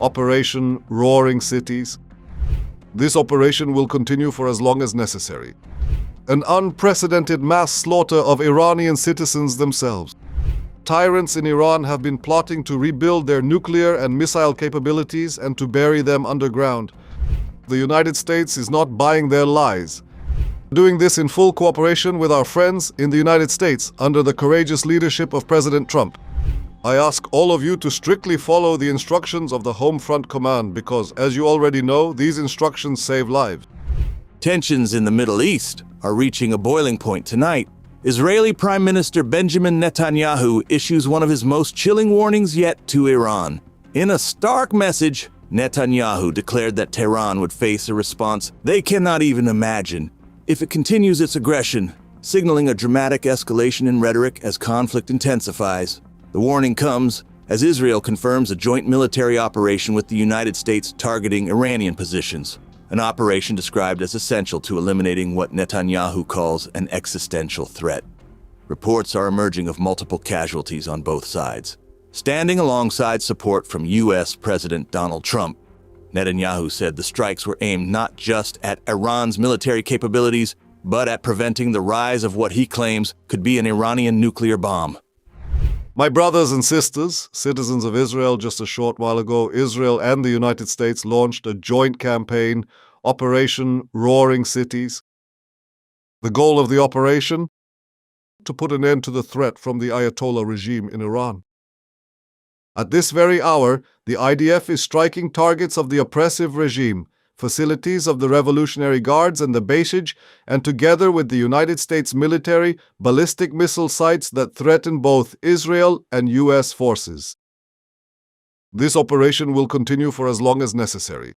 Operation Roaring Cities. This operation will continue for as long as necessary. An unprecedented mass slaughter of Iranian citizens themselves. Tyrants in Iran have been plotting to rebuild their nuclear and missile capabilities and to bury them underground. The United States is not buying their lies. Doing this in full cooperation with our friends in the United States under the courageous leadership of President Trump. I ask all of you to strictly follow the instructions of the Home Front Command because, as you already know, these instructions save lives. Tensions in the Middle East are reaching a boiling point tonight. Israeli Prime Minister Benjamin Netanyahu issues one of his most chilling warnings yet to Iran. In a stark message, Netanyahu declared that Tehran would face a response they cannot even imagine if it continues its aggression, signaling a dramatic escalation in rhetoric as conflict intensifies. The warning comes as Israel confirms a joint military operation with the United States targeting Iranian positions, an operation described as essential to eliminating what Netanyahu calls an existential threat. Reports are emerging of multiple casualties on both sides, standing alongside support from U.S. President Donald Trump. Netanyahu said the strikes were aimed not just at Iran's military capabilities, but at preventing the rise of what he claims could be an Iranian nuclear bomb. My brothers and sisters, citizens of Israel, just a short while ago, Israel and the United States launched a joint campaign, Operation Roaring Cities. The goal of the operation? To put an end to the threat from the Ayatollah regime in Iran. At this very hour, the IDF is striking targets of the oppressive regime, facilities of the Revolutionary Guards and the Basij, and together with the United States military, ballistic missile sites that threaten both Israel and U.S. forces. This operation will continue for as long as necessary.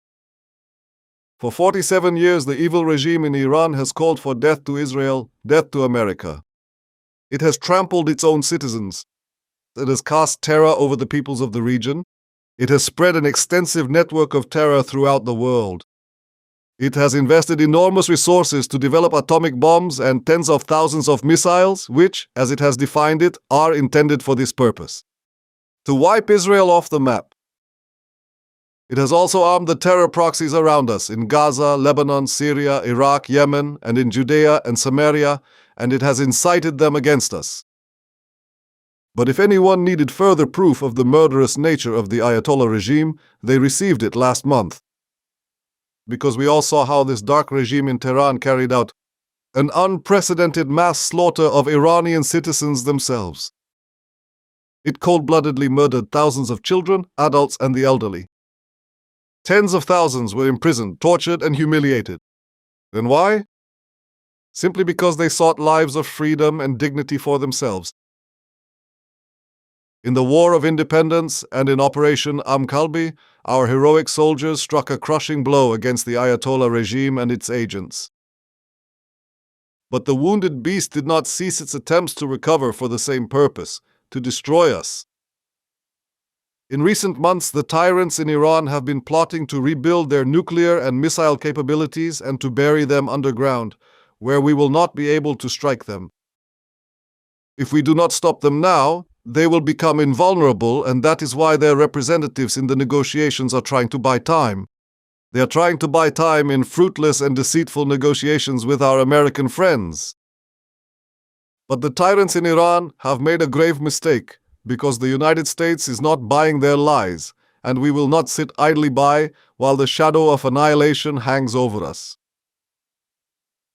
For 47 years, the evil regime in Iran has called for death to Israel, death to America. It has trampled its own citizens. It has cast terror over the peoples of the region. It has spread an extensive network of terror throughout the world. It has invested enormous resources to develop atomic bombs and tens of thousands of missiles, which, as it has defined it, are intended for this purpose: to wipe Israel off the map. It has also armed the terror proxies around us in Gaza, Lebanon, Syria, Iraq, Yemen, and in Judea and Samaria, and it has incited them against us. But if anyone needed further proof of the murderous nature of the Ayatollah regime, they received it last month. Because we all saw how this dark regime in Tehran carried out an unprecedented mass slaughter of Iranian citizens themselves. It cold-bloodedly murdered thousands of children, adults, and the elderly. Tens of thousands were imprisoned, tortured, and humiliated. And why? Simply because they sought lives of freedom and dignity for themselves. In the War of Independence and in Operation Kalbi, our heroic soldiers struck a crushing blow against the Ayatollah regime and its agents. But the wounded beast did not cease its attempts to recover for the same purpose, to destroy us. In recent months, the tyrants in Iran have been plotting to rebuild their nuclear and missile capabilities and to bury them underground, where we will not be able to strike them. If we do not stop them now, they will become invulnerable, and that is why their representatives in the negotiations are trying to buy time. They are trying to buy time in fruitless and deceitful negotiations with our American friends. But the tyrants in Iran have made a grave mistake, because the United States is not buying their lies, and we will not sit idly by while the shadow of annihilation hangs over us.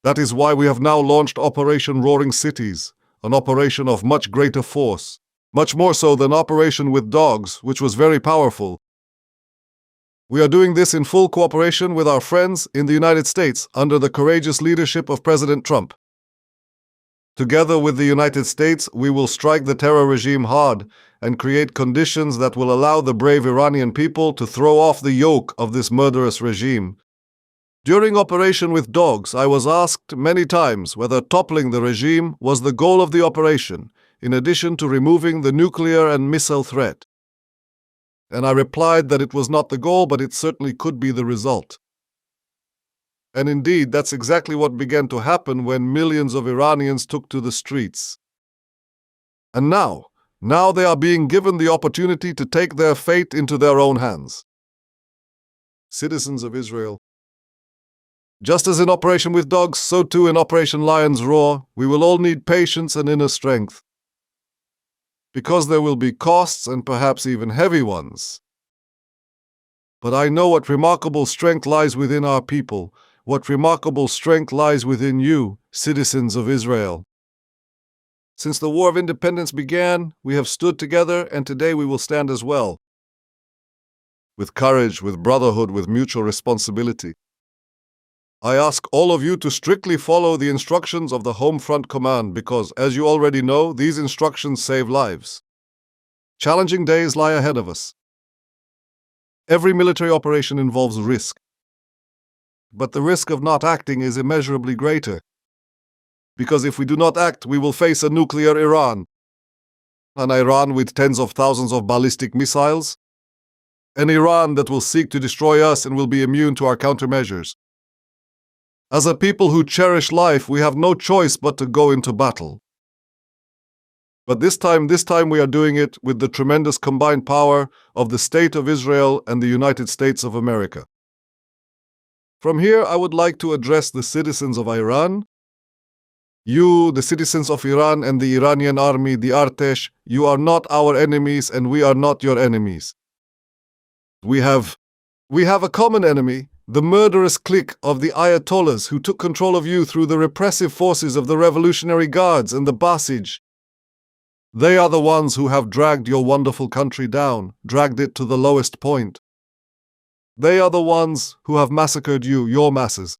That is why we have now launched Operation Roaring Cities, an operation of much greater force. Much more so than Operation with Dogs, which was very powerful. We are doing this in full cooperation with our friends in the United States under the courageous leadership of President Trump. Together with the United States, we will strike the terror regime hard and create conditions that will allow the brave Iranian people to throw off the yoke of this murderous regime. During Operation with Dogs, I was asked many times whether toppling the regime was the goal of the operation, in addition to removing the nuclear and missile threat. And I replied that it was not the goal, but it certainly could be the result. And indeed, that's exactly what began to happen when millions of Iranians took to the streets. And now they are being given the opportunity to take their fate into their own hands. citizens of Israel. Just as in Operation with Dogs, so too in Operation Lion's Roar, we will all need patience and inner strength. Because there will be costs and perhaps even heavy ones. But I know what remarkable strength lies within our people, what remarkable strength lies within you, citizens of Israel. Since the War of Independence began, we have stood together, and today we will stand as well. With courage, with brotherhood, with mutual responsibility. I ask all of you to strictly follow the instructions of the Home Front Command because, as you already know, these instructions save lives. Challenging days lie ahead of us. Every military operation involves risk. But the risk of not acting is immeasurably greater. Because if we do not act, we will face a nuclear Iran. An Iran with tens of thousands of ballistic missiles. An Iran that will seek to destroy us and will be immune to our countermeasures. As a people who cherish life, we have no choice but to go into battle. But this time we are doing it with the tremendous combined power of the State of Israel and the United States of America. From here, I would like to address the citizens of Iran. You, the citizens of Iran and the Iranian army, the Artesh, you are not our enemies and we are not your enemies. We have a common enemy, the murderous clique of the Ayatollahs who took control of you through the repressive forces of the Revolutionary Guards and the Basij. They are the ones who have dragged your wonderful country down, dragged it to the lowest point. They are the ones who have massacred you, your masses.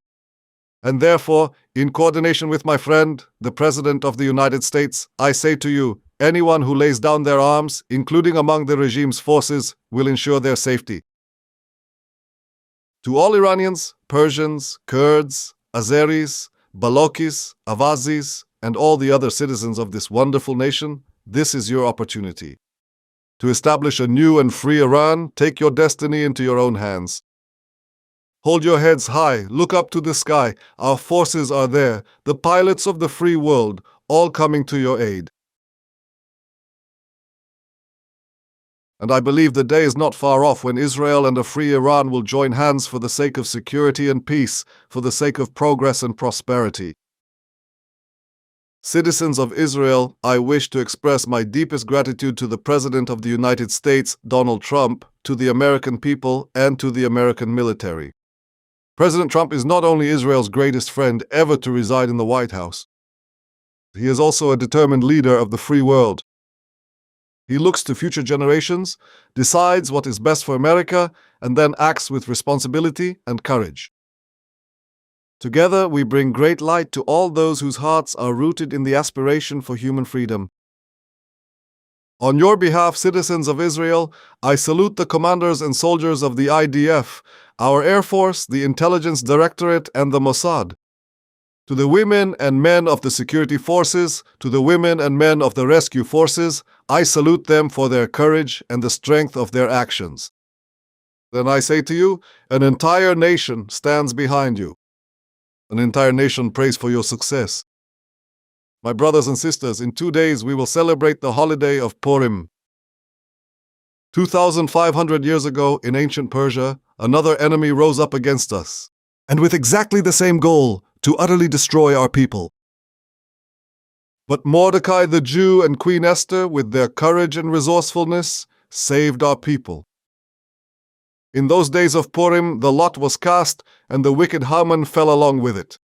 And therefore, in coordination with my friend, the President of the United States, I say to you, anyone who lays down their arms, including among the regime's forces, will ensure their safety. To all Iranians, Persians, Kurds, Azeris, Balokis, Avazis, and all the other citizens of this wonderful nation, this is your opportunity. To establish a new and free Iran, take your destiny into your own hands. Hold your heads high, look up to the sky. Our forces are there, the pilots of the free world, all coming to your aid. And I believe the day is not far off when Israel and a free Iran will join hands for the sake of security and peace, for the sake of progress and prosperity. Citizens of Israel, I wish to express my deepest gratitude to the President of the United States, Donald Trump, to the American people, and to the American military. President Trump is not only Israel's greatest friend ever to reside in the White House. He is also a determined leader of the free world. He looks to future generations, decides what is best for America, and then acts with responsibility and courage. Together, we bring great light to all those whose hearts are rooted in the aspiration for human freedom. On your behalf, citizens of Israel, I salute the commanders and soldiers of the IDF, our Air Force, the Intelligence Directorate, and the Mossad. To the women and men of the security forces, to the women and men of the rescue forces, I salute them for their courage and the strength of their actions. Then I say to you, an entire nation stands behind you. An entire nation prays for your success. My brothers and sisters, in 2 days we will celebrate the holiday of Purim. 2,500 years ago, in ancient Persia, another enemy rose up against us, and with exactly the same goal, to utterly destroy our people. But Mordecai the Jew and Queen Esther, with their courage and resourcefulness, saved our people. In those days of Purim, the lot was cast, and the wicked Haman fell along with it.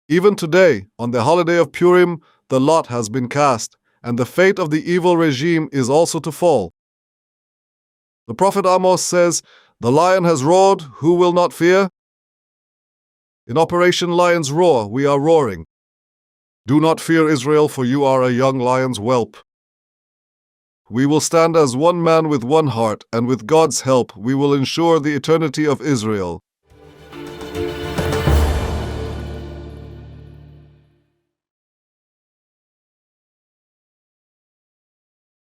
Even today, on the holiday of Purim, the lot has been cast, and the fate of the evil regime is also to fall. The prophet Amos says, "The lion has roared, who will not fear?" In Operation Lion's Roar, we are roaring. Do not fear, Israel, for you are a young lion's whelp. We will stand as one man with one heart, and with God's help, we will ensure the eternity of Israel.